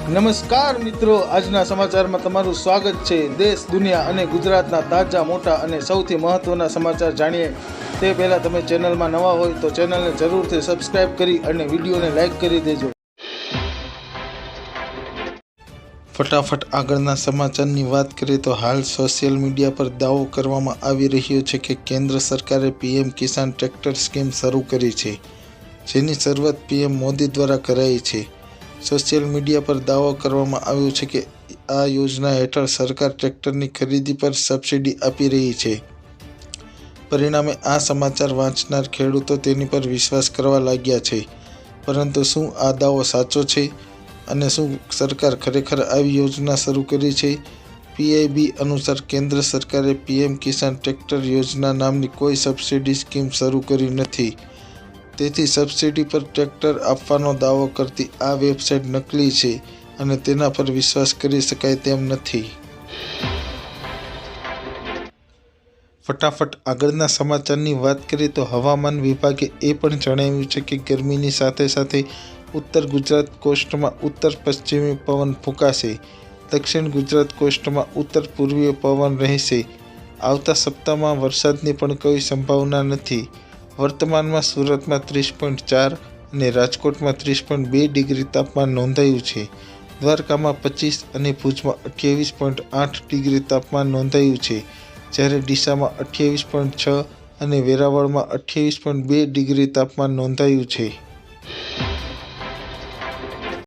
નમસ્કાર મિત્રો, આજના સમાચારમાં તમારું સ્વાગત છે। દેશ, દુનિયા અને ગુજરાતના તાજા, મોટા અને સૌથી મહત્વના સમાચાર જાણીએ તે પહેલાં તમે ચેનલમાં નવા હોય તો ચેનલને જરૂરથી સબસ્ક્રાઇબ કરી અને વિડીયોને લાઇક કરી દેજો। ફટાફટ આગળના સમાચારની વાત કરીએ તો હાલ સોશિયલ મીડિયા પર દાવો કરવામાં આવી રહ્યો છે કે કેન્દ્ર સરકારે પીએમ કિસાન ટ્રેક્ટર સ્કીમ શરૂ કરી છે, જેની શરૂઆત પીએમ મોદી દ્વારા કરાઈ છે। સોશિયલ મીડિયા પર દાવો કરવામાં આવ્યો છે કે આ યોજના હેઠળ સરકાર ટ્રેક્ટરની ખરીદી પર સબસિડી આપી રહી છે। પરિણામે આ સમાચાર વાંચનાર ખેડૂતો તેની પર વિશ્વાસ કરવા લાગ્યા છે। પરંતુ શું આ દાવો સાચો છે અને શું સરકાર ખરેખર આવી યોજના શરૂ કરી છે? પીઆઈબી અનુસાર કેન્દ્ર સરકારે પીએમ કિસાન ટ્રેક્ટર યોજના નામની કોઈ સબસિડી સ્કીમ શરૂ કરી નથી। તેથી સબસિડી પર ટ્રેક્ટર આપવાનો દાવો કરતી આ વેબસાઇટ નકલી છે અને તેના પર વિશ્વાસ કરી શકાય તેમ નથી। ફટાફટ આગળના સમાચારની વાત કરીએ તો હવામાન વિભાગે એ પણ જણાવ્યું છે કે ગરમીની સાથે સાથે ઉત્તર ગુજરાત કોસ્ટમાં ઉત્તર પશ્ચિમી પવન ફૂંકાશે। દક્ષિણ ગુજરાત કોસ્ટમાં ઉત્તર પૂર્વીય પવન રહેશે। આવતા સપ્તાહમાં વરસાદની પણ કોઈ સંભાવના નથી। વર્તમાનમાં સુરતમાં 30.4 અને રાજકોટમાં 30.2 ડિગ્રી તાપમાન નોંધાયું છે। દ્વારકામાં 25 અને ભુજમાં 28.8 ડિગ્રી તાપમાન નોંધાયું છે, જ્યારે ડીસામાં 28.6 અને વેરાવળમાં 28.2 ડિગ્રી તાપમાન નોંધાયું છે।